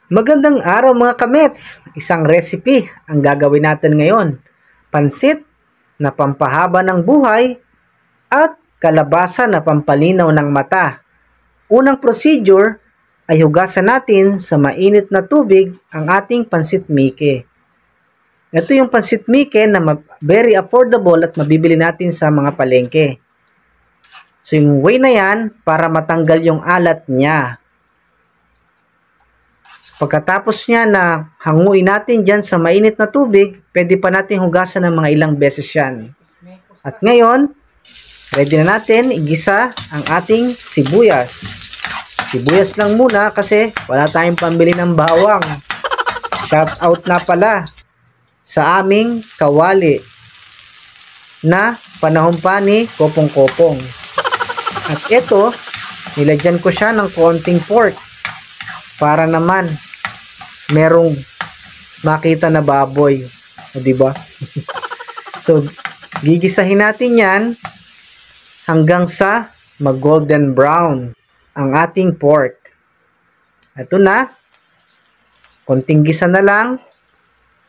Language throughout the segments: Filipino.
Magandang araw mga kamets! Isang recipe ang gagawin natin ngayon. Pansit na pampahaba ng buhay at kalabasa na pampalinaw ng mata. Unang procedure ay hugasan natin sa mainit na tubig ang ating pansit mike. Ito yung pansit mike na very affordable at mabibili natin sa mga palengke. So yung way na yan para matanggal yung alat niya. Pagkatapos niya na hanguin natin dyan sa mainit na tubig, pwede pa natin hugasan ng mga ilang beses yan. At ngayon, ready na natin igisa ang ating sibuyas. Sibuyas lang muna kasi wala tayong pambili ng bawang. Shout out na pala sa aming kawali na panahon pa ni Kopong Kopong. At ito, nilagyan ko siya ng konting pork para naman merong makita na baboy, o diba? So gigisahin natin yan hanggang sa mag golden brown ang ating pork. Ito na, konting gisa na lang.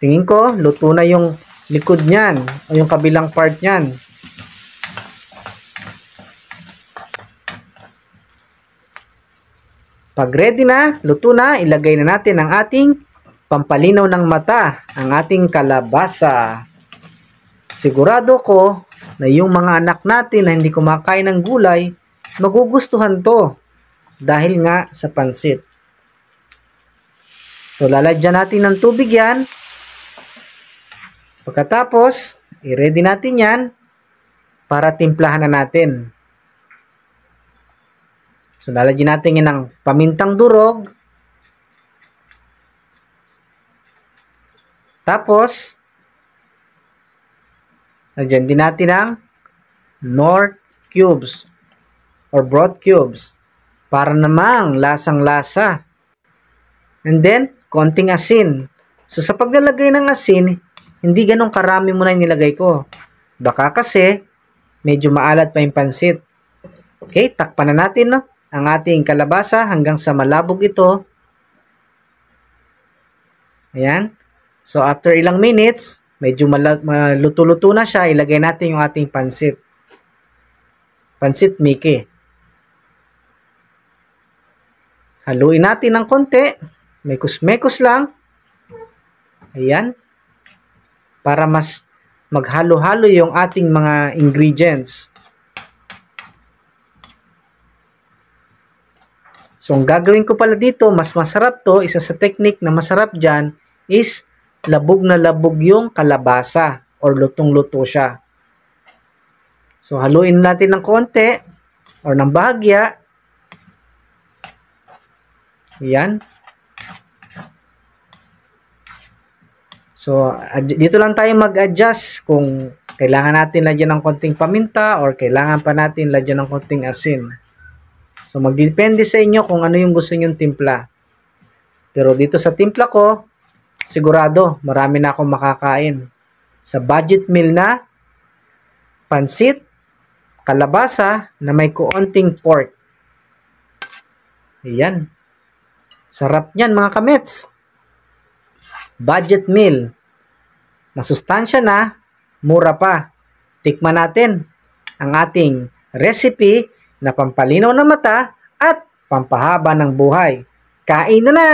Tingin ko luto na yung likod niyan o yung kabilang part niyan. Pag ready na, luto na, ilagay na natin ang ating pampalinaw ng mata, ang ating kalabasa. Sigurado ko na yung mga anak natin na hindi kumakain ng gulay, magugustuhan to dahil nga sa pansit. So lalagyan natin ng tubig yan. Pagkatapos, i-ready natin yan para timplahan na natin. So, lalagyan natin yan ng pamintang durog. Tapos, lagyan din natin ang Knorr cubes or broth cubes para namang lasang-lasa. And then, konting asin. So, sa paglalagay ng asin, hindi ganun karami muna yung nilagay ko. Baka kasi, medyo maalat pa yung pansit. Okay, takpan na natin, no? Ang ating kalabasa hanggang sa malabog ito. Ayan. So, after ilang minutes, medyo maluto-luto na siya. Ilagay natin yung ating pansit. Pansit mike. Haluin natin ng konti. Mekos-mekos lang. Ayan. Para mas maghalo-halo yung ating mga ingredients. So, ang gagawin ko pala dito, mas masarap to, isa sa technique na masarap dyan, is labog na labog yung kalabasa or lutong-luto siya. So, haluin natin ng konti or ng bahagya. Ayan. So, dito lang tayo mag-adjust kung kailangan natin lagyan ng konting paminta or kailangan pa natin lagyan ng konting asin. So, magdepende sa inyo kung ano yung gusto nyong timpla. Pero dito sa timpla ko, sigurado, marami na akong makakain. Sa budget meal na, pansit, kalabasa, na may kuonting pork. Ayan. Sarap niyan mga kamets. Budget meal. Masustansya na, mura pa. Tikman natin ang ating recipe na pampalinaw ng mata at pampahaba ng buhay. Kain na na!